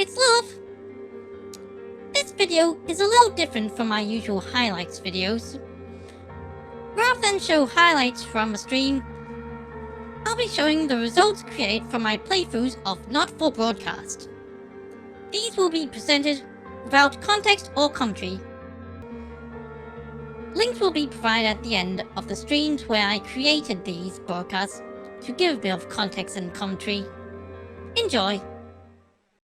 It's Love! This video is a little different from my usual highlights videos. Rather than show highlights from a stream, I'll be showing the results created from my playthroughs of Not For Broadcast. These will be presented without context or commentary. Links will be provided at the end of the streams where I created these broadcasts to give a bit of context and commentary. Enjoy!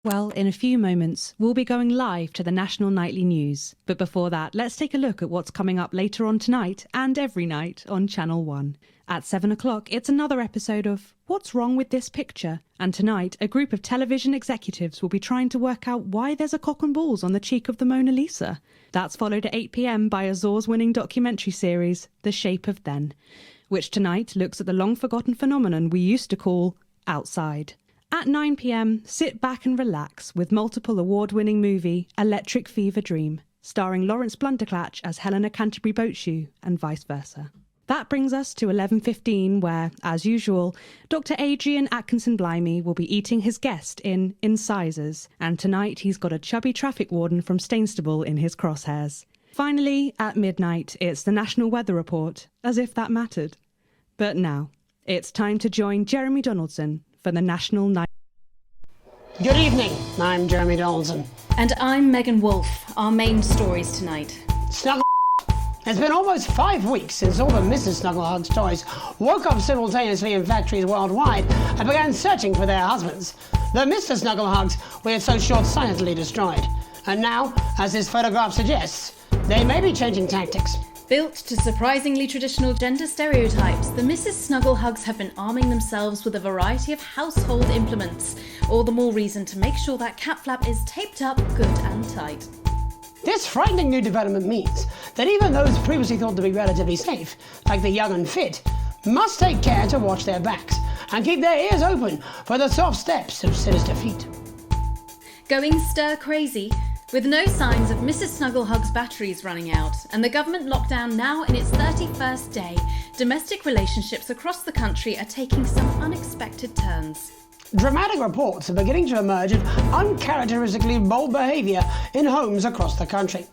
Well, in a few moments, we'll be going live to the national nightly news. But before that, let's take a look at what's coming up later on tonight and every night on Channel 1. At 7 o'clock, it's another episode of What's Wrong With This Picture? And tonight, a group of television executives will be trying to work out why there's a cock and balls on the cheek of the Mona Lisa. That's followed at 8 p.m. by Azor's-winning documentary series, The Shape of Then, which tonight looks at the long-forgotten phenomenon we used to call outside. At 9 p.m, sit back and relax with multiple award-winning movie Electric Fever Dream, starring Lawrence Blunderclatch as Helena Canterbury Boatshoe and vice versa. That brings us to 11:15 where, as usual, Dr. Adrian Atkinson-Blimey will be eating his guest in Incisors, and tonight he's got a chubby traffic warden from Stainstable in his crosshairs. Finally, at midnight, it's the National Weather Report, as if that mattered. But now, it's time to join Jeremy Donaldson for the National Night. Good evening, I'm Jeremy Donaldson. And I'm Megan Wolfe. Our main stories tonight. Snuggle. It's been almost 5 weeks since all the Mrs. Snugglehugs toys woke up simultaneously in factories worldwide and began searching for their husbands. The Mr. Snugglehugs we had so short-sightedly destroyed. And now, as this photograph suggests, they may be changing tactics. Built to surprisingly traditional gender stereotypes, the Mrs. Snugglehugs have been arming themselves with a variety of household implements. All the more reason to make sure that cat flap is taped up good and tight. This frightening new development means that even those previously thought to be relatively safe, like the young and fit, must take care to watch their backs and keep their ears open for the soft steps of sinister feet. Going stir crazy? With no signs of Mrs. Snugglehug's batteries running out and the government lockdown now in its 31st day, domestic relationships across the country are taking some unexpected turns. Dramatic reports are beginning to emerge of uncharacteristically bold behaviour in homes across the country.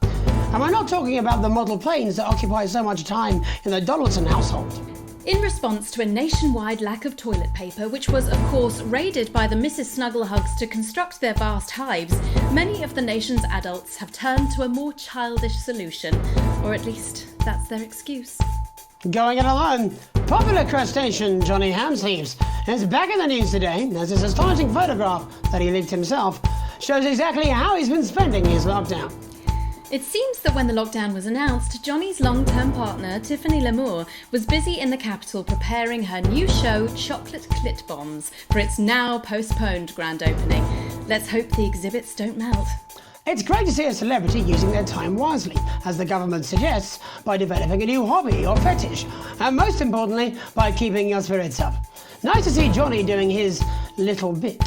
And we're not talking about the model planes that occupy so much time in the Donaldson household. In response to a nationwide lack of toilet paper, which was, of course, raided by the Mrs. Snugglehugs to construct their vast hives, many of the nation's adults have turned to a more childish solution. Or at least, that's their excuse. Going it alone, popular crustacean Johnny Hamsleeves is back in the news today as his astonishing photograph that he leaked himself shows exactly how he's been spending his lockdown. It seems that when the lockdown was announced, Johnny's long-term partner, Tiffany Lamour, was busy in the capital preparing her new show, Chocolate Clit Bombs, for its now postponed grand opening. Let's hope the exhibits don't melt. It's great to see a celebrity using their time wisely, as the government suggests, by developing a new hobby or fetish, and most importantly, by keeping your spirits up. Nice to see Johnny doing his little bit.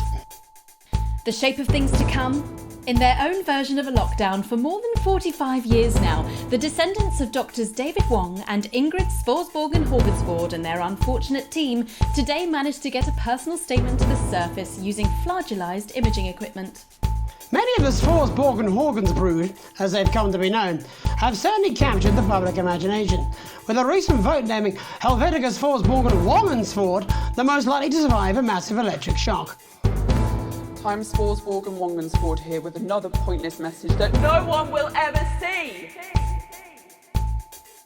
The shape of things to come? In their own version of a lockdown for more than 45 years now, the descendants of Doctors David Wong and Ingrid Svorsborgen-Horgensvoord and their unfortunate team today managed to get a personal statement to the surface using flagellized imaging equipment. Many of the Svorsborgen-Horgens brood, as they've come to be known, have certainly captured the public imagination, with a recent vote naming Helvetica Svorsborgen-Wongensvoord the most likely to survive a massive electric shock. I'm Svorsborgen-Wongensvoord here with another pointless message that no one will ever see.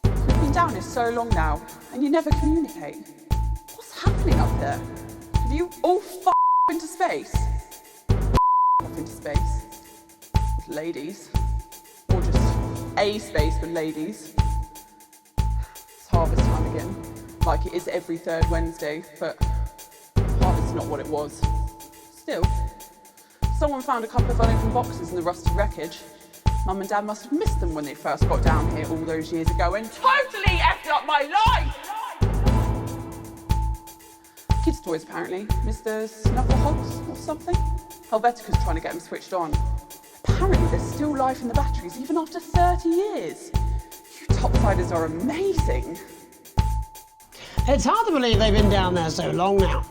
We've been down here so long now, and you never communicate. What's happening up there? Have you all into space? Off into space with ladies, or just a space with ladies. It's harvest time again, like it is every third Wednesday, but harvest's not what it was. Still. Someone found a couple of unopened boxes in the rusty wreckage. Mum and Dad must have missed them when they first got down here all those years ago and totally effed up my life! Kids' toys, apparently. Mr. Snufflehogs or something? Helvetica's trying to get them switched on. Apparently there's still life in the batteries even after 30 years. You topsiders are amazing. It's hard to believe they've been down there so long now.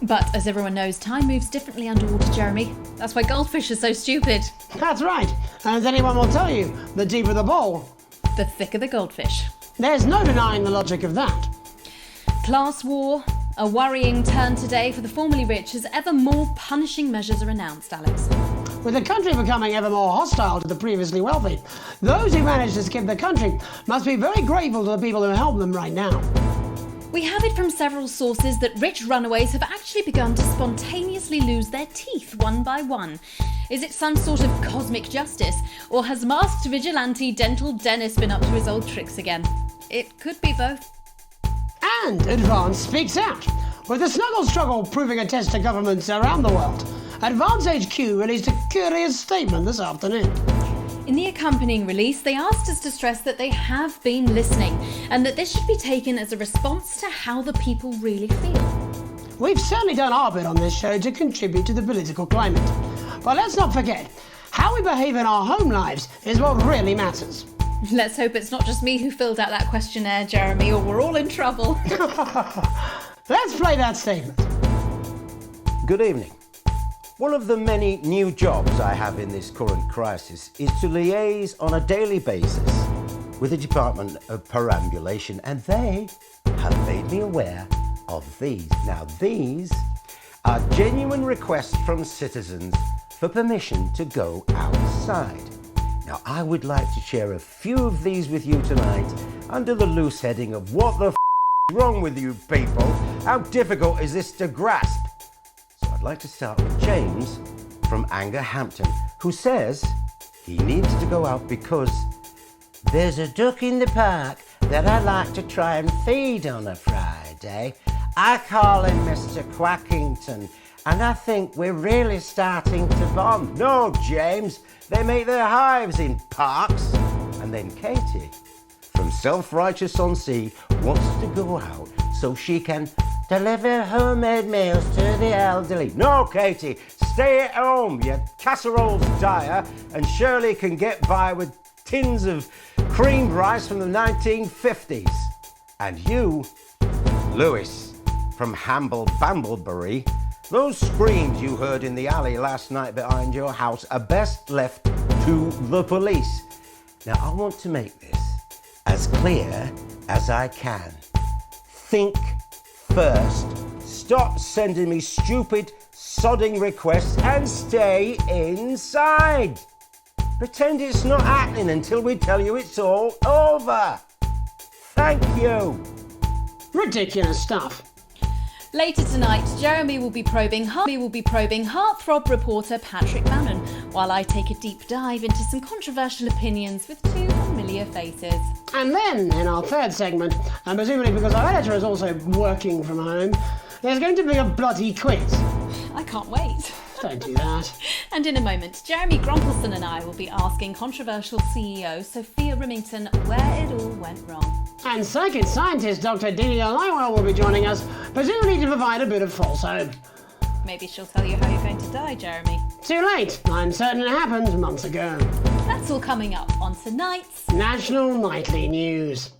But as everyone knows, time moves differently underwater, Jeremy. That's why goldfish are so stupid. That's right. As anyone will tell you, the deeper the bowl, The thicker the goldfish. there's no denying the logic of that. Class war, a worrying turn today for the formerly rich as ever more punishing measures are announced, Alex. With the country becoming ever more hostile to the previously wealthy, those who managed to skip the country must be very grateful to the people who help them right now. We have it from several sources that rich runaways have actually begun to spontaneously lose their teeth one by one. Is it some sort of cosmic justice, or has masked vigilante dental Dennis been up to his old tricks again? It could be both. And Advance speaks out. With the snuggle struggle proving a test to governments around the world, Advance HQ released a curious statement this afternoon. In the accompanying release, they asked us to stress that they have been listening and that this should be taken as a response to how the people really feel. We've certainly done our bit on this show to contribute to the political climate. But let's not forget, how we behave in our home lives is what really matters. Let's hope it's not just me who filled out that questionnaire, Jeremy, or we're all in trouble. Let's play that statement. Good evening. One of the many new jobs I have in this current crisis is to liaise on a daily basis with the Department of Perambulation, and they have made me aware of these. Now, these are genuine requests from citizens for permission to go outside. Now, I would like to share a few of these with you tonight under the loose heading of what the is wrong with you people? How difficult is this to grasp? So I'd like to start with James from Angerhampton, who says he needs to go out because there's a duck in the park that I like to try and feed on a Friday. I call him Mr. Quackington, and I think we're really starting to bond. No, James, they make their hives in parks. And then Katie from Self-Righteous-on-Sea wants to go out so she can deliver homemade meals to the elderly. No, Katie, stay at home. Your casserole's dire, and Shirley can get by with tins of creamed rice from the 1950s. And you, Lewis, from Hamble-Bamblebury, those screams you heard in the alley last night behind your house are best left to the police. Now, I want to make this as clear as I can. Think first. Stop sending me stupid, sodding requests and stay inside. Pretend it's not happening until we tell you it's all over. Thank you. Ridiculous stuff. Later tonight, Jeremy will be probing heartthrob reporter Patrick Bannon, while I take a deep dive into some controversial opinions with two familiar faces. And then, in our third segment, and presumably because our editor is also working from home, there's going to be a bloody quiz. I can't wait. Don't do that. And in a moment, Jeremy Grumpelson and I will be asking controversial CEO Sophia Remington where it all went wrong. And psychic scientist Dr. Delia Lywell will be joining us, presumably to provide a bit of false hope. Maybe she'll tell you how you're going to die, Jeremy. Too late. I'm certain it happened months ago. That's all coming up on tonight's National Nightly News.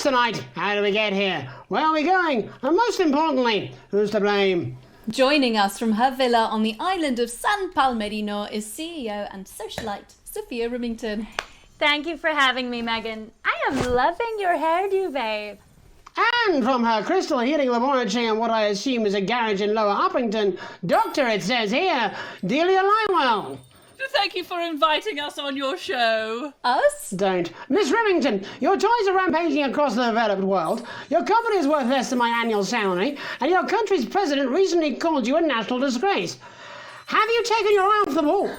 Tonight, how do we get here? Where are we going? And most importantly, who's to blame? Joining us from her villa on the island of San Palmerino is CEO and socialite Sophia Remington. Thank you for having me, Megan. I am loving your hairdo, babe. And from her crystal healing laboratory in what I assume is a garage in Lower Uppington, Doctor, it says here, Delia Lywell. Thank you for inviting us on your show. Us? Don't. Miss Remington, your toys are rampaging across the developed world, your company is worth less than my annual salary, and your country's president recently called you a national disgrace. Have you taken your eye off the ball?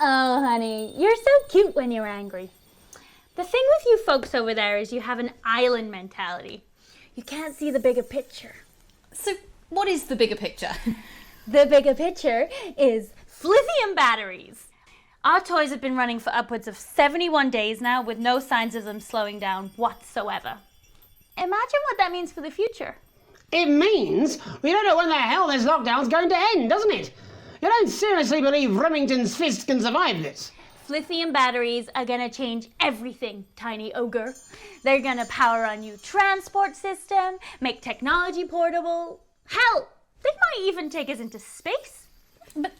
Oh, honey, you're so cute when you're angry. The thing with you folks over there is you have an island mentality. You can't see the bigger picture. So, what is the bigger picture? The bigger picture is lithium batteries. Our toys have been running for upwards of 71 days now with no signs of them slowing down whatsoever. Imagine what that means for the future. It means we don't know when the hell this lockdown's going to end, doesn't it? You don't seriously believe Remington's fist can survive this? Lithium batteries are gonna change everything, tiny ogre. They're gonna power a new transport system, make technology portable. Hell, they might even take us into space. But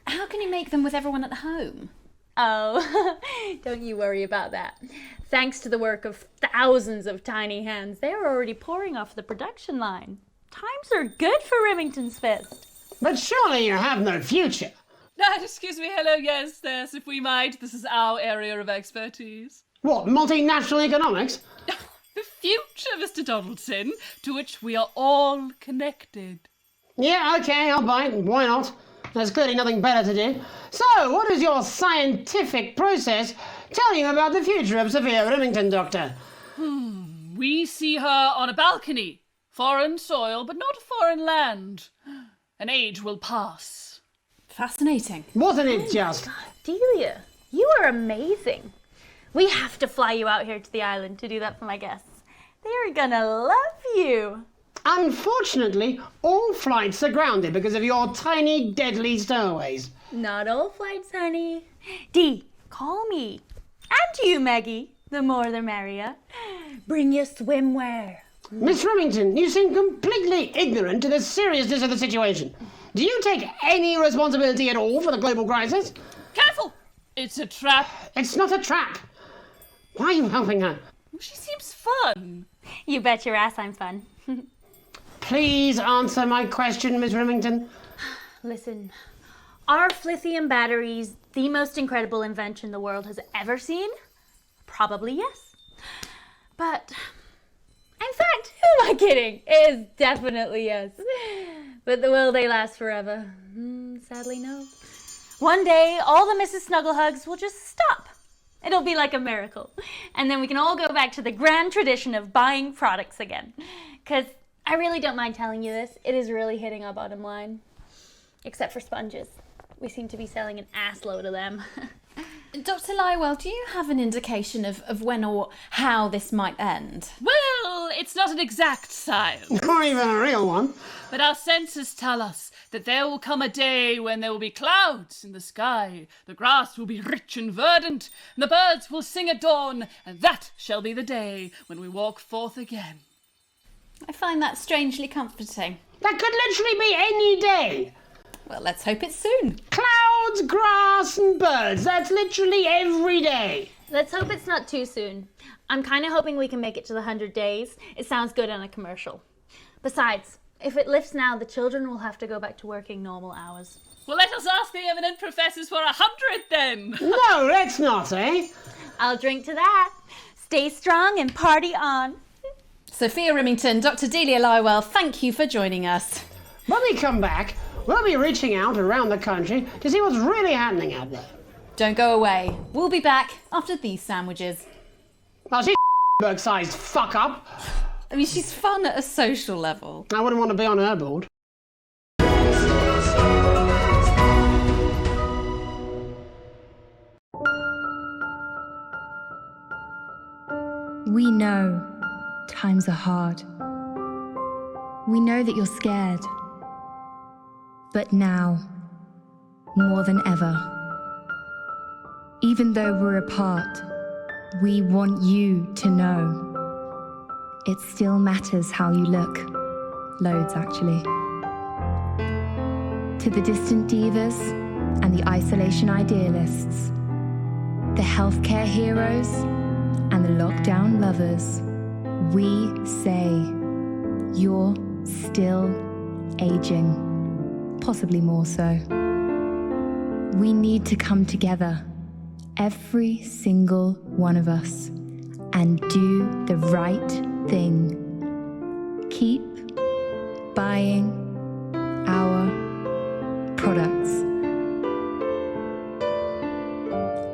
how can you make them with everyone at home? Oh, don't you worry about that. Thanks to the work of thousands of tiny hands, they are already pouring off the production line. Times are good for Remington's fist. But surely you have no future. Excuse me, hello, yes, if we might. This is our area of expertise. What, multinational economics? The future, Mr. Donaldson, to which we are all connected. Yeah, okay, I'll bite. Why not? There's clearly nothing better to do. So, what does your scientific process tell you about the future of Sophia Remington, Doctor? We see her on a balcony. Foreign soil, but not a foreign land. An age will pass. Fascinating. Wasn't it just? Delia, you are amazing. We have to fly you out here to the island to do that for my guests. They are gonna love you. Unfortunately, all flights are grounded because of your tiny, deadly stowaways. Not all flights, honey. Dee, call me. And you, Maggie. The more the merrier. Bring your swimwear. Miss Remington, you seem completely ignorant to the seriousness of the situation. Do you take any responsibility at all for the global crisis? Careful! It's a trap. It's not a trap. Why are you helping her? She seems fun. You bet your ass I'm fun. Please answer my question, Miss Remington. Listen, are lithium batteries the most incredible invention the world has ever seen? Probably yes. But, in fact, who am I kidding? It is definitely yes. But will they last forever? Sadly, no. One day, all the Mrs. Snugglehugs will just stop. It'll be like a miracle. And then we can all go back to the grand tradition of buying products again. Because I really don't mind telling you this. It is really hitting our bottom line. Except for sponges. We seem to be selling an assload of them. Dr. Lywell, do you have an indication of when or how this might end? Well, it's not an exact science. Not even a real one. But our senses tell us that there will come a day when there will be clouds in the sky, the grass will be rich and verdant, and the birds will sing at dawn, and that shall be the day when we walk forth again. I find that strangely comforting. That could literally be any day. Well, let's hope it's soon. Clouds, grass, and birds. That's literally every day. Let's hope it's not too soon. I'm kind of hoping we can make it to the 100 days. It sounds good on a commercial. Besides, if it lifts now, the children will have to go back to working normal hours. Well, let us ask the eminent professors for 100 then. No, let's not, eh? I'll drink to that. Stay strong and party on. Sophia Remington, Dr. Delia Lywell, thank you for joining us. When we come back, we'll be reaching out around the country to see what's really happening out there. Don't go away. We'll be back after these sandwiches. Well, she's a sized fuck up. I mean, she's fun at a social level. I wouldn't want to be on her board. We know times are hard. We know that you're scared. But now, more than ever, even though we're apart, we want you to know it still matters how you look. Loads, actually. To the distant divas and the isolation idealists, the healthcare heroes and the lockdown lovers, we say you're still aging, possibly more so. We need to come together, every single one of us, and do the right thing. Keep buying our products.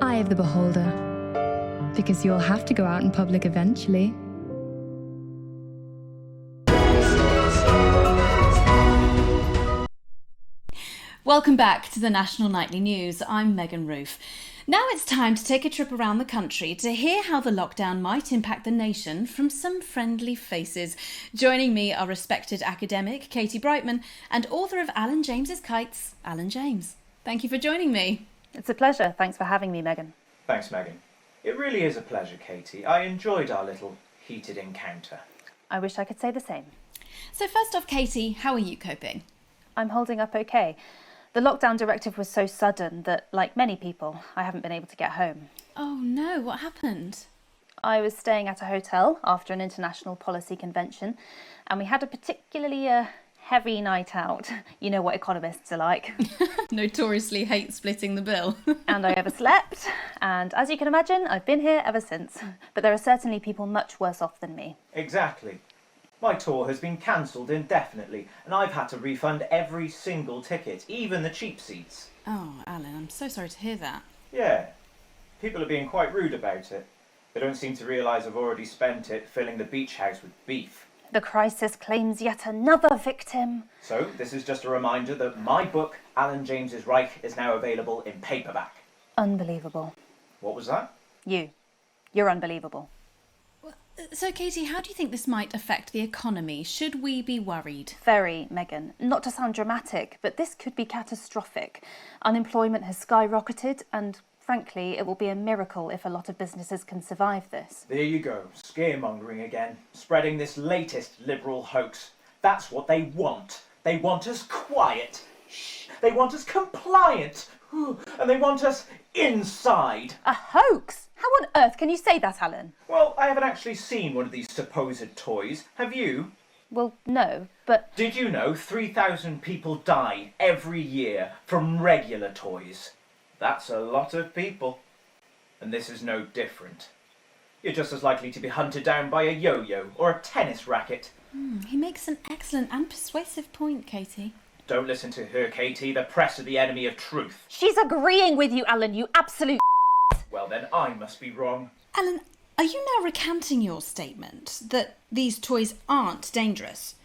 Eye of the beholder, because you'll have to go out in public eventually. Welcome back to the National Nightly News. I'm Megan Roof. Now it's time to take a trip around the country to hear how the lockdown might impact the nation from some friendly faces. Joining me are respected academic Katie Brightman and author of Alan James's Kites, Alan James. Thank you for joining me. It's a pleasure. Thanks for having me, Megan. Thanks, Megan. It really is a pleasure, Katie. I enjoyed our little heated encounter. I wish I could say the same. So first off, Katie, how are you coping? I'm holding up okay. The lockdown directive was so sudden that, like many people, I haven't been able to get home. Oh no, what happened? I was staying at a hotel after an international policy convention, and we had a particularly heavy night out. You know what economists are like. Notoriously hate splitting the bill. And I overslept, and as you can imagine, I've been here ever since. But there are certainly people much worse off than me. Exactly. My tour has been cancelled indefinitely, and I've had to refund every single ticket, even the cheap seats. Oh, Alan, I'm so sorry to hear that. Yeah. People are being quite rude about it. They don't seem to realise I've already spent it filling the beach house with beef. The crisis claims yet another victim. So, this is just a reminder that my book, Alan James's Reich, is now available in paperback. Unbelievable. What was that? You're unbelievable. So, Katie, how do you think this might affect the economy? Should we be worried? Very, Megan. Not to sound dramatic, but this could be catastrophic. Unemployment has skyrocketed and, frankly, it will be a miracle if a lot of businesses can survive this. There you go, scaremongering again, spreading this latest liberal hoax. That's what they want. They want us quiet. Shh. They want us compliant. And they want us inside. A hoax? How on earth can you say that, Alan? Well, I haven't actually seen one of these supposed toys. Have you? Well, no, but... Did you know 3,000 people die every year from regular toys? That's a lot of people. And this is no different. You're just as likely to be hunted down by a yo-yo or a tennis racket. He makes an excellent and persuasive point, Katie. Don't listen to her, Katie. The press are the enemy of truth. She's agreeing with you, Alan, you absolute... Well, then I must be wrong. Alan, are you now recanting your statement that these toys aren't dangerous?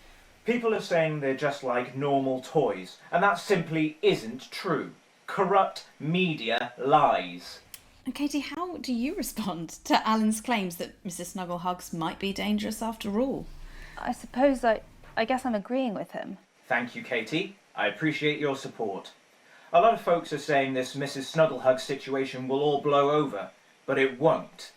People are saying they're just like normal toys, and that simply isn't true. Corrupt media lies. And Katie, how do you respond to Alan's claims that Mrs. Snugglehugs might be dangerous after all? I suppose I guess I'm agreeing with him. Thank you, Katie. I appreciate your support. A lot of folks are saying this Mrs. Snugglehug situation will all blow over, but it won't.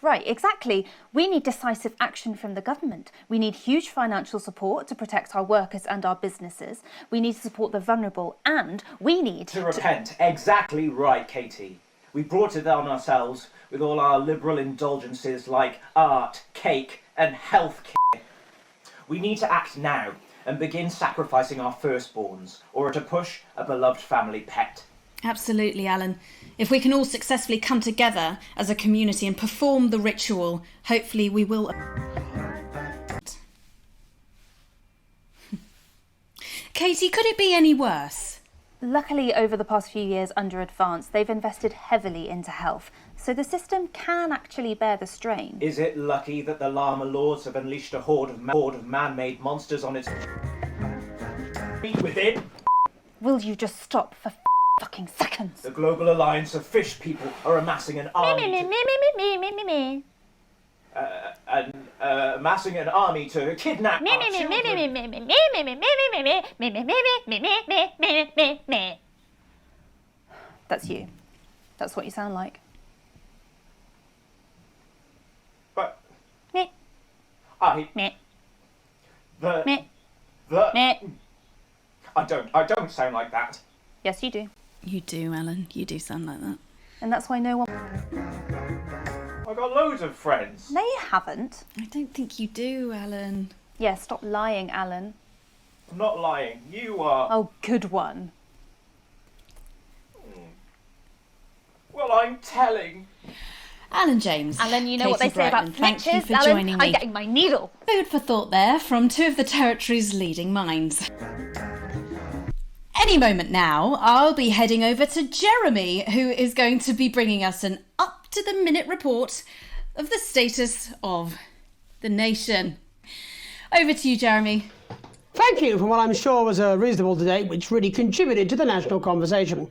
Right, exactly. We need decisive action from the government. We need huge financial support to protect our workers and our businesses. We need to support the vulnerable, and we need To repent. Exactly right, Katie. We brought it on ourselves with all our liberal indulgences like art, cake, and health care. We need to act now and begin sacrificing our firstborns, or to push a beloved family pet. Absolutely, Alan. If we can all successfully come together as a community and perform the ritual, hopefully we will... Katie, could it be any worse? Luckily, over the past few years under Advance, they've invested heavily into health, so the system can actually bear the strain. Is it lucky that the Llama Lords have unleashed a horde of man-made monsters on its... within? Will you just stop for fucking seconds? The Global Alliance of Fish People are amassing an army amassing an army to kidnap our children. That's you. That's what you sound like. But Meh. I Meh. the Meh. the Meh. I don't sound like that. Yes, you do. You do, Alan. You do sound like that. And that's why no one... I've got loads of friends. No, you haven't. I don't think you do, Alan. Yeah, stop lying, Alan. I'm not lying. You are. Oh, good one. Well, I'm telling. Alan James. Alan, you know what they Katie say about Brightman, thank you snitches, for Alan? joining me. I'm getting my needle. Food for thought there from two of the territory's leading minds. Any moment now, I'll be heading over to Jeremy, who is going to be bringing us an up-to-the-minute report of the status of the nation. Over to you, Jeremy. Thank you for what I'm sure was a reasonable debate which really contributed to the national conversation.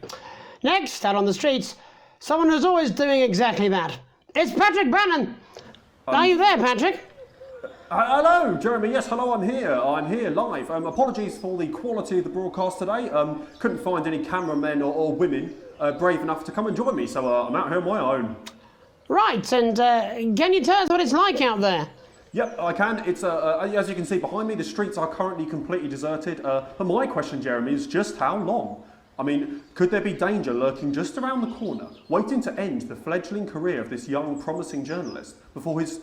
Next, out on the streets, someone who's always doing exactly that. It's Patrick Bannon. Are you there, Patrick? Hello, Jeremy. Yes, hello, I'm here. I'm here live. Apologies for the quality of the broadcast today. Couldn't find any cameramen or women brave enough to come and join me, so I'm out here on my own. Right, and can you tell us what it's like out there? Yep, I can. It's as you can see behind me, the streets are currently completely deserted. But my question, Jeremy, is just how long? I mean, could there be danger lurking just around the corner, waiting to end the fledgling career of this young, promising journalist before his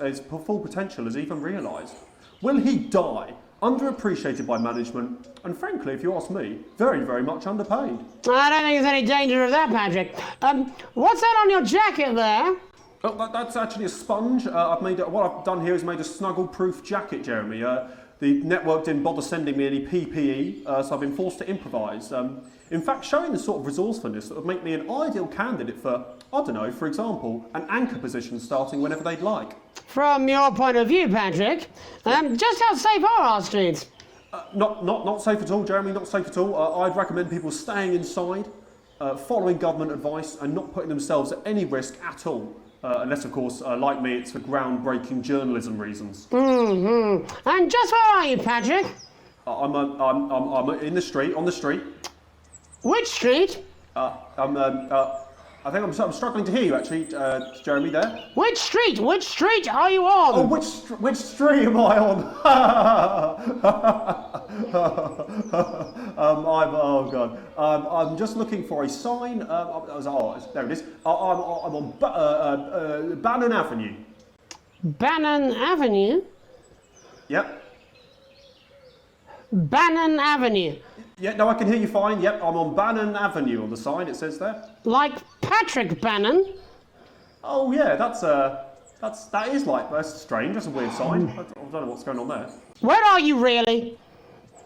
full potential is even realised? Will he die, underappreciated by management, and frankly, if you ask me, very, very much underpaid? I don't think there's any danger of that, Patrick. What's that on your jacket there? Oh, that's actually a sponge. What I've done here is made a snuggle-proof jacket, Jeremy. The network didn't bother sending me any PPE, so I've been forced to improvise. In fact, showing the sort of resourcefulness that would make me an ideal candidate for, I don't know, for example, an anchor position starting whenever they'd like. From your point of view, Patrick, just how safe are our streets? Not safe at all, Jeremy, not safe at all. I'd recommend people staying inside, following government advice and not putting themselves at any risk at all. Unless, of course, like me, it's for groundbreaking journalism reasons. Mm-hmm. And just where are you, Patrick? I'm in the street, on the street. Which street? I think I'm struggling to hear you, actually, Jeremy, there. Which street? Which street are you on? Oh, which street am I on? Oh, God. I'm just looking for a sign. There it is. I'm on Bannon Avenue. Bannon Avenue? Yep. Bannon Avenue. Yeah, no, I can hear you fine. Yep, I'm on Bannon Avenue on the sign, it says there. Like Patrick Bannon? Oh, yeah, that's strange. That's a weird sign. I don't know what's going on there. Where are you really?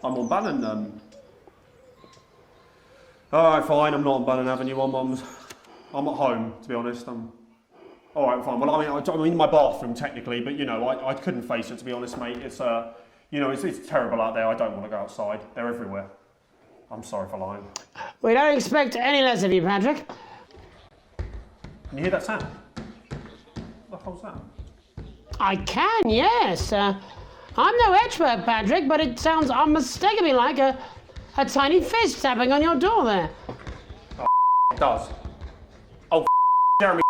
I'm on Bannon, Alright, fine, I'm not on Bannon Avenue. I'm at home, to be honest. Alright, fine. Well, I'm in my bathroom, technically, but, you know, I couldn't face it, to be honest, mate. It's, it's terrible out there. I don't want to go outside. They're everywhere. I'm sorry for lying. We don't expect any less of you, Patrick. Can you hear that sound? What the hell's that? I can, yes. I'm no expert, Patrick, but it sounds unmistakably like a tiny fist tapping on your door there. Oh, it does. Oh, Jeremy.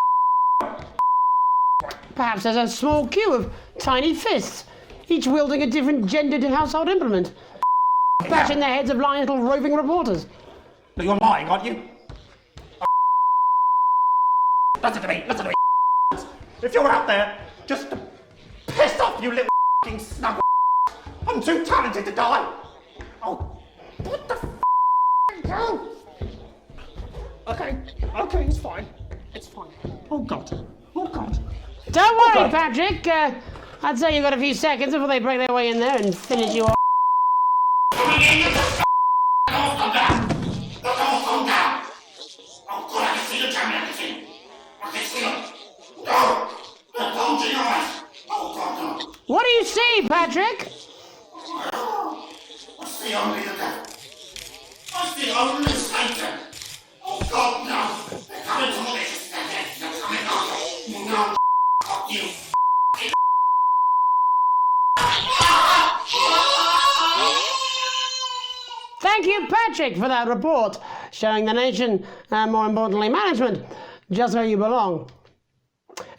Perhaps there's a small queue of tiny fists, each wielding a different gendered household implement. Bashing the heads of lying little roving reporters. But you're lying, aren't you? Listen to me, listen to me. If you're out there, just to piss off, you little f***ing snuggle. I'm too talented to die. Oh, what the f***? Okay, it's fine. It's fine. Oh, God. Don't worry, Patrick. I'd say you've got a few seconds before they break their way in there and finish you off. What do you see, Patrick? I see only the devil. I see only Satan. Oh God, no. They're coming to malicious. They're coming after. No, you. Thank you, Patrick, for that report, showing the nation, and more importantly, management, just where you belong.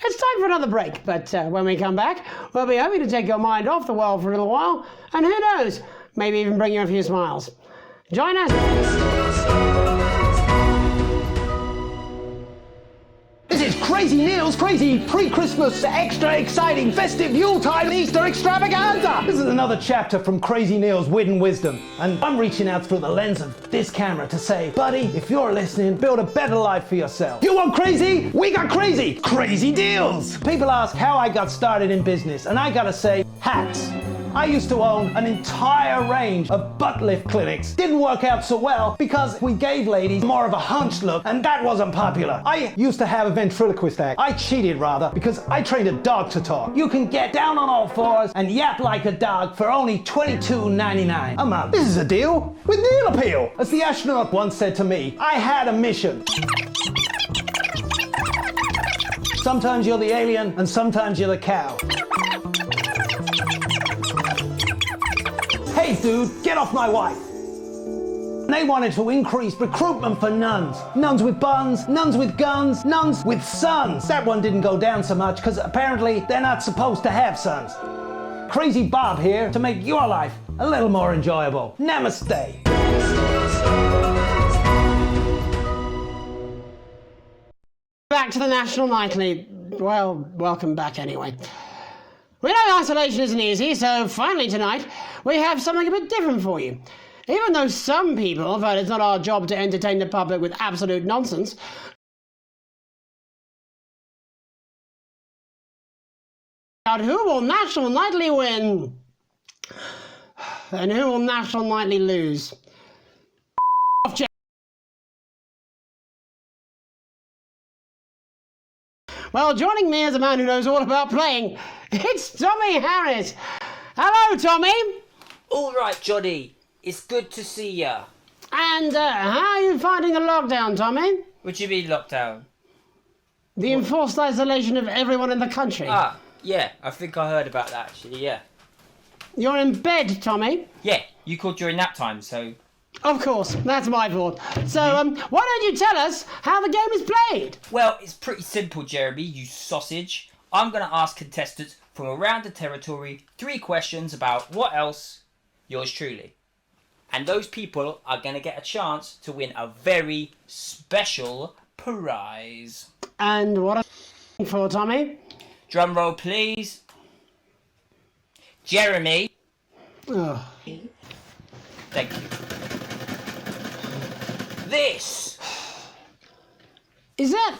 It's time for another break, but when we come back, we'll be hoping to take your mind off the world for a little while, and who knows, maybe even bring you a few smiles. Join us. This is Crazy Neil's crazy pre-Christmas, extra exciting, festive Yuletide Easter extravaganza! This is another chapter from Crazy Neil's Wit and Wisdom, and I'm reaching out through the lens of this camera to say, buddy, if you're listening, build a better life for yourself. You want crazy? We got crazy! Crazy deals! People ask how I got started in business, and I gotta say, hats. I used to own an entire range of butt lift clinics. Didn't work out so well because we gave ladies more of a hunched look, and that wasn't popular. I used to have a ventriloquist act. I cheated rather because I trained a dog to talk. You can get down on all fours and yap like a dog for only $22.99 a month. This is a deal with meal appeal. As the astronaut once said to me, I had a mission. Sometimes you're the alien and sometimes you're the cow. Hey dude, get off my wife. They wanted to increase recruitment for nuns. Nuns with buns, nuns with guns, nuns with sons. That one didn't go down so much because apparently they're not supposed to have sons. Crazy Bob here to make your life a little more enjoyable. Namaste. Back to the National Nightly. Well, welcome back anyway. We know isolation isn't easy, so finally tonight we have something a bit different for you. Even though some people felt it's not our job to entertain the public with absolute nonsense, who will National Nightly win? And who will National Nightly lose? Well, joining me is a man who knows all about playing, it's Tommy Harris. Hello, Tommy. All right, Johnny. It's good to see ya. And how are you finding the lockdown, Tommy? What do you mean lockdown? The enforced isolation of everyone in the country. Ah, yeah. I think I heard about that, actually, yeah. You're in bed, Tommy? Yeah, you called during nap time, so... Of course, that's my fault. So, why don't you tell us how the game is played? Well, it's pretty simple, Jeremy, you sausage. I'm going to ask contestants from around the territory 3 questions about what else? Yours truly. And those people are going to get a chance to win a very special prize. And what are you for, Tommy? Drum roll, please. Jeremy. Oh. Thank you. This. Is that...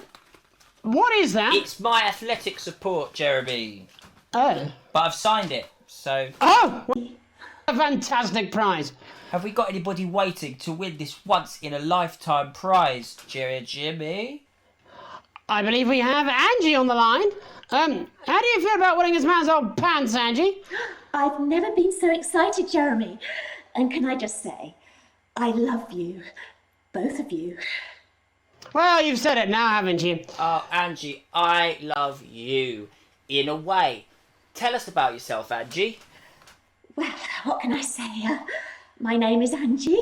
What is that? It's my athletic support, Jeremy. Oh. But I've signed it, so... Oh! A fantastic prize. Have we got anybody waiting to win this once-in-a-lifetime prize, Jimmy? I believe we have Angie on the line. How do you feel about winning this man's old pants, Angie? I've never been so excited, Jeremy. And can I just say, I love you. Both of you. Well, you've said it now, haven't you? Oh, Angie, I love you. In a way. Tell us about yourself, Angie. Well, what can I say? My name is Angie.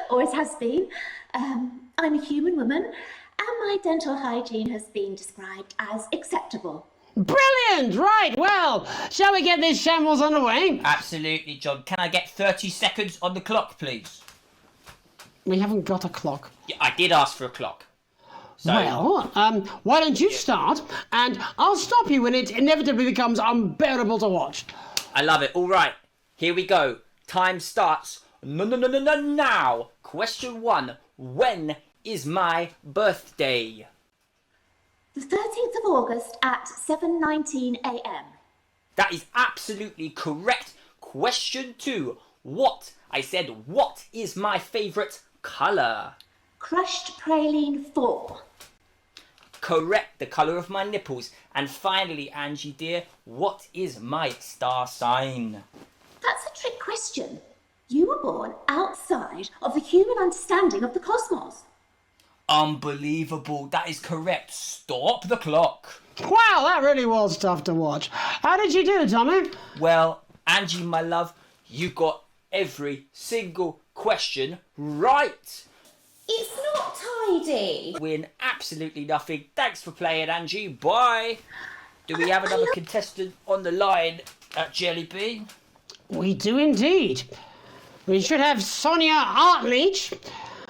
Always has been. I'm a human woman, and my dental hygiene has been described as acceptable. Brilliant! Right, well, shall we get this shambles underway? Absolutely, John. Can I get 30 seconds on the clock, please? We haven't got a clock. Yeah, I did ask for a clock. So... Well, why don't you start, and I'll stop you when it inevitably becomes unbearable to watch. I love it. All right, here we go. Time starts now. Question 1. When is my birthday? The 13th of August at 7:19 a.m. That is absolutely correct. Question 2. What is my favourite colour? Crushed praline 4. Correct, the colour of my nipples. And finally, Angie dear, what is my star sign? That's a trick question. You were born outside of the human understanding of the cosmos. Unbelievable, that is correct. Stop the clock. Wow, that really was tough to watch. How did you do, Tommy? Well, Angie, my love, you got every single question right. It's not tidy. Win absolutely nothing. Thanks for playing, Angie. Bye. Do we have another contestant on the line at Jelly Bean? We do indeed. We should have Sonia Artleach.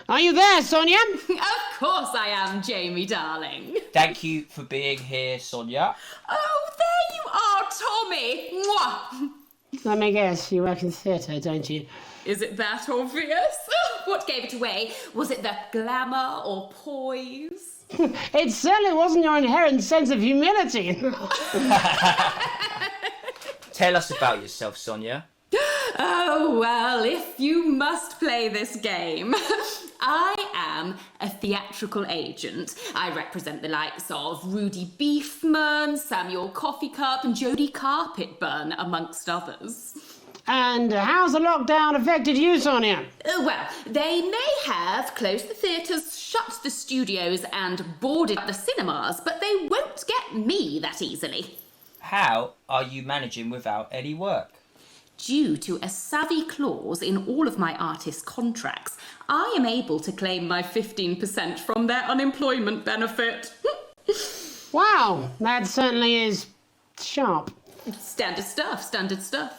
Are you there, Sonia? Of course I am, Jamie, darling. Thank you for being here, Sonia. Oh, there you are, Tommy. Mwah. Let me guess, you work in theatre, don't you? Is it that obvious? What gave it away? Was it the glamour or poise? It certainly wasn't your inherent sense of humility. Tell us about yourself, Sonia. Oh, well, if you must play this game. I am a theatrical agent. I represent the likes of Rudy Beefman, Samuel Coffee Cup, and Jodie Carpetburn, amongst others. And how's the lockdown affected you, Sonia? Well, they may have closed the theatres, shut the studios, and boarded the cinemas, but they won't get me that easily. How are you managing without any work? Due to a savvy clause in all of my artist contracts, I am able to claim my 15% from their unemployment benefit. Wow, that certainly is sharp. Standard stuff, standard stuff.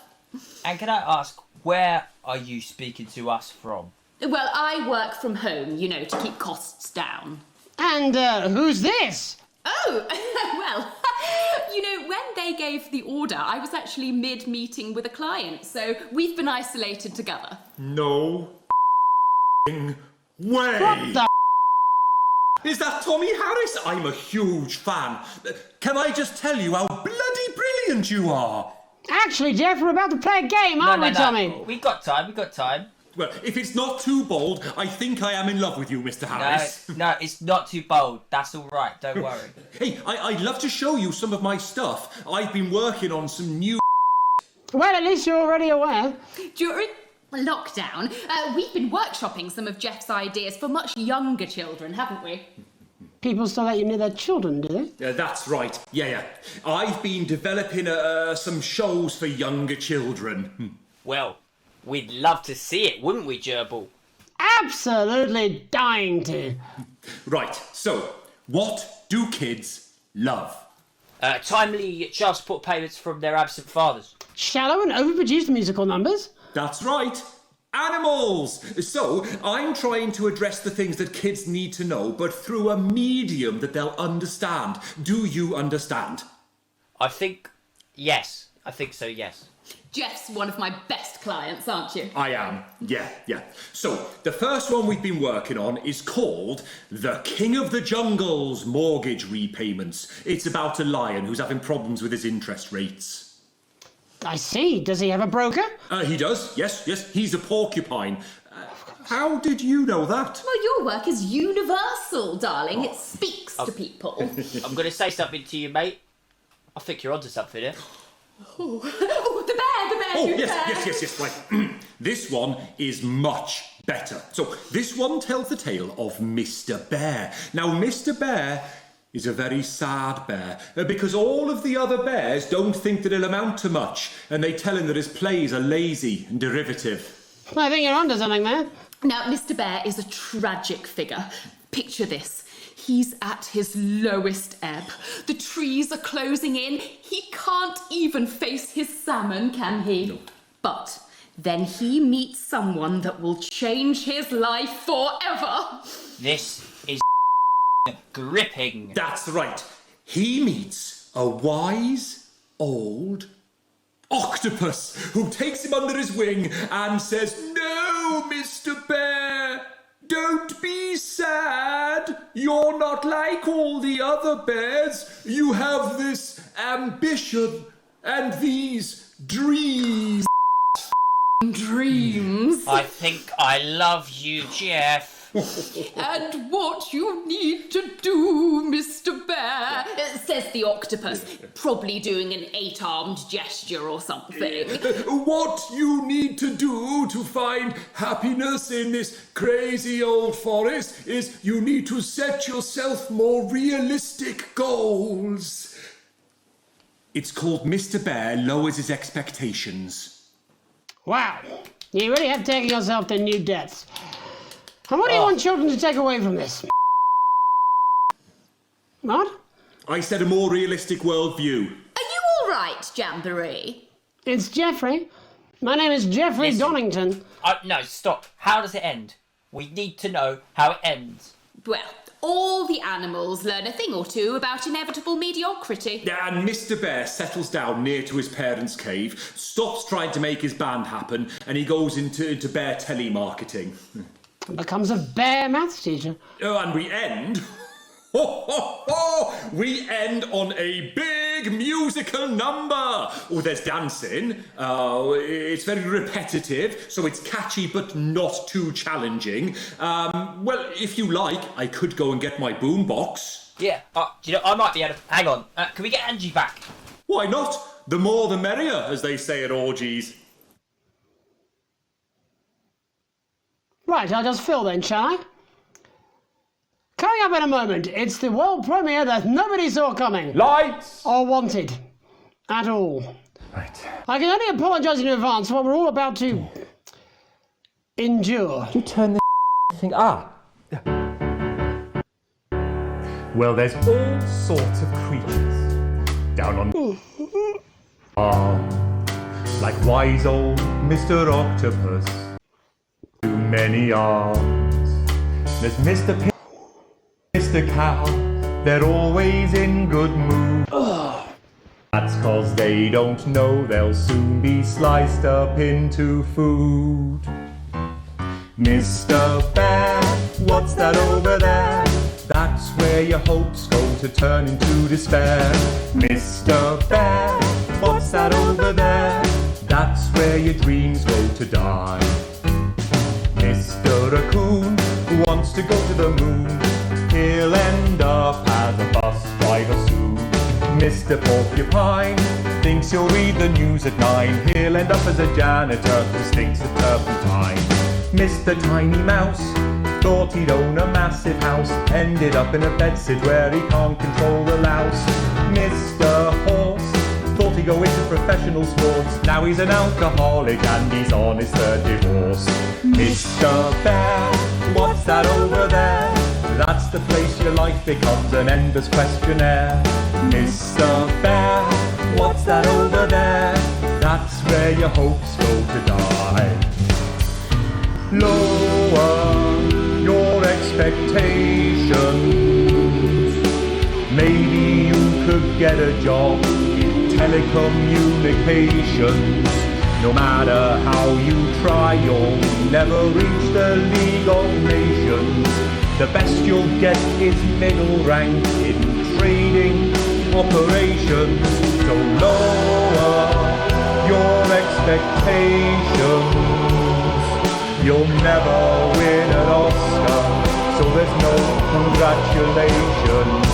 And can I ask, where are you speaking to us from? Well, I work from home, you know, to keep costs down. And who's this? Oh, well, you know, when they gave the order, I was actually mid-meeting with a client, so we've been isolated together. No way! What the? Is that Tommy Harris? I'm a huge fan. Can I just tell you how bloody brilliant you are? Actually, Jeff, we're about to play a game, aren't we, Tommy? We got time. Well, if it's not too bold, I think I am in love with you, Mr. Harris. No, it's not too bold. That's all right. Don't worry. Hey, I'd love to show you some of my stuff. I've been working on some new... Well, at least you're already aware. During lockdown, we've been workshopping some of Jeff's ideas for much younger children, haven't we? People still let you near their children, do they? That's right. Yeah. I've been developing some shows for younger children. Well, we'd love to see it, wouldn't we, Gerbil? Absolutely dying to. Right, so, what do kids love? Timely child support payments from their absent fathers. Shallow and overproduced musical numbers? That's right. Animals! So, I'm trying to address the things that kids need to know, but through a medium that they'll understand. Do you understand? I think so, yes. Jeff's one of my best clients, aren't you? I am, yeah. So, the first one we've been working on is called The King of the Jungle's Mortgage Repayments. It's about a lion who's having problems with his interest rates. I see. Does he have a broker? He does, yes. He's a porcupine. How did you know that? Well, your work is universal, darling. It speaks to people. I'm going to say something to you, mate. I think you're onto something here. Oh, the bear. Oh, yes. Right. This one is much better. So, this one tells the tale of Mr. Bear. Now, Mr. Bear is a very sad bear, because all of the other bears don't think that he'll amount to much, and they tell him that his plays are lazy and derivative. I think you're onto something there. Now, Mr. Bear is a tragic figure. Picture this. He's at his lowest ebb. The trees are closing in. He can't even face his salmon, can he? No. But then he meets someone that will change his life forever. This is gripping. That's right. He meets a wise old octopus who takes him under his wing and says, "No, Mr. Bear, don't be sad. You're not like all the other bears. You have this ambition and these dreams." Dreams. I think I love you, Jeff. And what you need to do, Mr. Bear, says the octopus, probably doing an 8-armed gesture or something. What you need to do to find happiness in this crazy old forest is you need to set yourself more realistic goals. It's called Mr. Bear Lowers His Expectations. Wow, you really have taken yourself to new depths. And what do you want children to take away from this? What? I said a more realistic worldview. Are you all right, Jamboree? It's Jeffrey. My name is Jeffrey Donington. No, stop. How does it end? We need to know how it ends. Well, all the animals learn a thing or two about inevitable mediocrity. And Mr. Bear settles down near to his parents' cave, stops trying to make his band happen, and he goes into bear telemarketing. Becomes a bear maths teacher. Oh, and we end... we end on a big big musical number. Oh, there's dancing. It's very repetitive, so it's catchy but not too challenging. Well, if you like, I could go and get my boombox. Yeah, do you know, I might be able to... Hang on, can we get Angie back? Why not? The more the merrier, as they say at orgies. Right, I'll just fill then, shall I? Coming up in a moment, it's the world premiere that nobody saw coming. Lights! Or wanted. At all. Right. I can only apologise in advance for what we're all about to... endure. You turn this thing up. Well, there's all sorts of creatures down on... like wise old Mr. Octopus. Too many arms. There's Mr. Pig, Mr. Cow. They're always in good mood. That's 'cause they don't know they'll soon be sliced up into food. Mr. Bear, what's that over there? That's where your hopes go to turn into despair. Mr. Bear, what's that over there? That's where your dreams go to die. Mr. Raccoon wants to go to the moon. He'll end up as a bus driver soon. Mr. Porcupine thinks he'll read the news at 9. He'll end up as a janitor who stinks of turpentine. Mr. Tiny Mouse thought he'd own a massive house, ended up in a bedsit where he can't control the louse. Mr. Horse thought he'd go into professional sports, now he's an alcoholic and he's on his third divorce. Mr. Bear, what's that over there? That's the place your life becomes an endless questionnaire. Mr. Bear, what's that over there? That's where your hopes go to die. Lower your expectations. Maybe you could get a job in telecommunications. No matter how you try, you'll never reach the League of Nations. The best you'll get is middle rank in trading operations. So lower your expectations. You'll never win an Oscar, so there's no congratulations.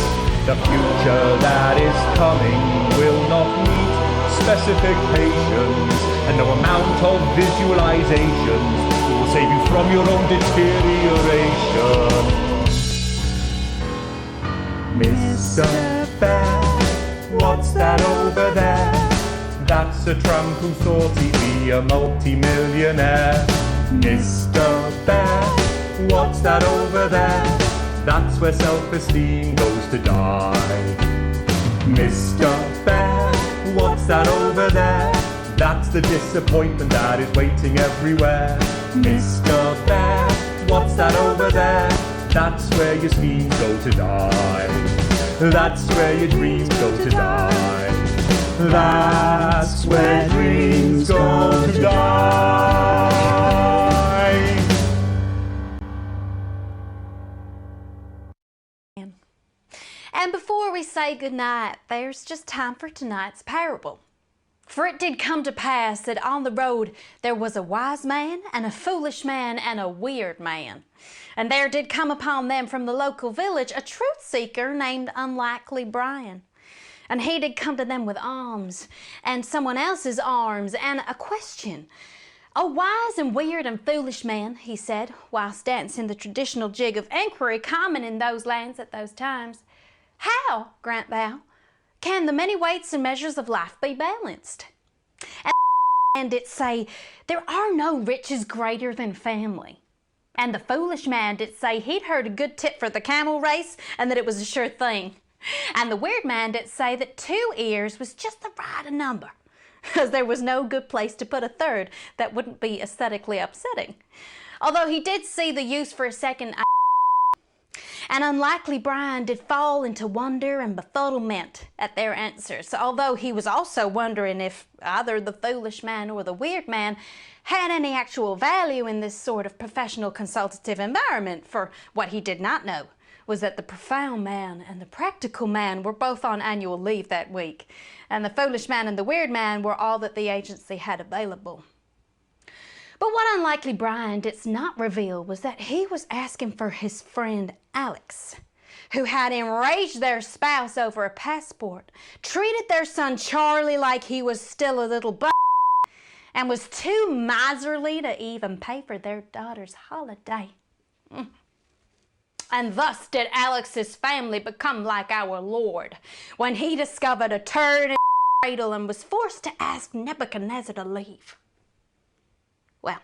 The future that is coming will not meet specifications, and no amount of visualizations will save you from your own deterioration. Mr. Bear, what's that over there? That's a tramp who thought he'd be a multi-millionaire. Mr. Bear, what's that over there? That's where self-esteem goes to die. Mr. Bear, what's that over there? That's the disappointment that is waiting everywhere. Mr. Bear, what's that over there? That's where your schemes go to die. That's where your dreams go to die. That's where dreams go to die. And before we say goodnight, there's just time for tonight's parable. For it did come to pass that on the road there was a wise man and a foolish man and a weird man. And there did come upon them from the local village a truth seeker named Unlikely Brian. And he did come to them with alms and someone else's arms and a question. "O wise and weird and foolish man," he said, whilst dancing the traditional jig of inquiry common in those lands at those times, "how, grant thou, can the many weights and measures of life be balanced?" And it say, "There are no riches greater than family." And the foolish man did say he'd heard a good tip for the camel race and that it was a sure thing. And the weird man did say that 2 ears was just the right number, because there was no good place to put a third that wouldn't be aesthetically upsetting. Although he did see the use for a second. And Unlikely Brian did fall into wonder and befuddlement at their answers, although he was also wondering if either the foolish man or the weird man had any actual value in this sort of professional consultative environment, for what he did not know was that the profound man and the practical man were both on annual leave that week, and the foolish man and the weird man were all that the agency had available. But what unlikely Brian did not reveal was that he was asking for his friend Alex, who had enraged their spouse over a passport, treated their son Charlie like he was still a little and was too miserly to even pay for their daughter's holiday. And thus did Alex's family become like our Lord, when he discovered a turd in the cradle and was forced to ask Nebuchadnezzar to leave. Well,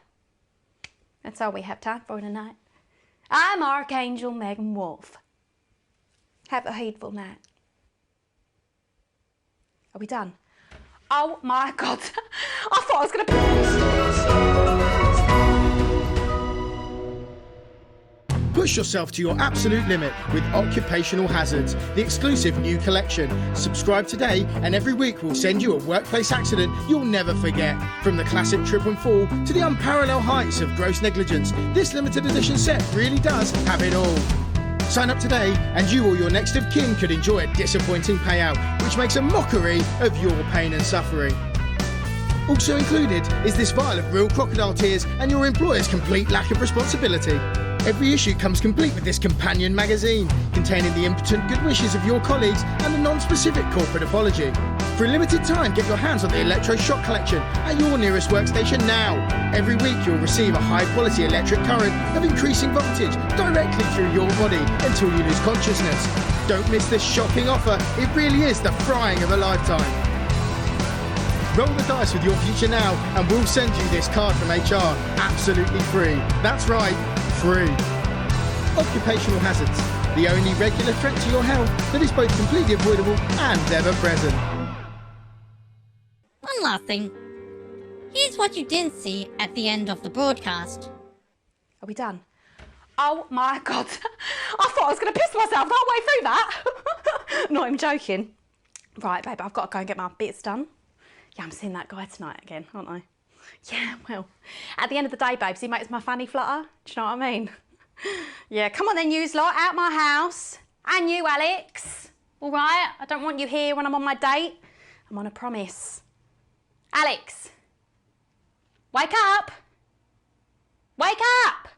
that's all we have time for tonight. I'm Archangel Megan Wolf. Have a heedful night. Are we done? Oh my God. I thought I was going to... Push yourself to your absolute limit with Occupational Hazards, the exclusive new collection. Subscribe today and every week we'll send you a workplace accident you'll never forget. From the classic trip and fall to the unparalleled heights of gross negligence, this limited edition set really does have it all. Sign up today and you or your next of kin could enjoy a disappointing payout, which makes a mockery of your pain and suffering. Also included is this vial of real crocodile tears and your employer's complete lack of responsibility. Every issue comes complete with this companion magazine, containing the impotent good wishes of your colleagues and a non-specific corporate apology. For a limited time, get your hands on the electroshock collection at your nearest workstation now. Every week you'll receive a high-quality electric current of increasing voltage directly through your body until you lose consciousness. Don't miss this shocking offer. It really is the frying of a lifetime. Roll the dice with your future now and we'll send you this card from HR absolutely free. That's right, free. Occupational hazards, the only regular threat to your health that is both completely avoidable and ever present. One last thing. Here's what you didn't see at the end of the broadcast. Are we done? Oh my God. I thought I was going to piss myself halfway through that. Not even joking. Right, babe, I've got to go and get my bits done. Yeah, I'm seeing that guy tonight again, aren't I? Yeah, well, at the end of the day, babes, he makes my fanny flutter. Do you know what I mean? Yeah, come on then, you lot, out my house. And you, Alex. All right? I don't want you here when I'm on my date. I'm on a promise. Alex, wake up. Wake up.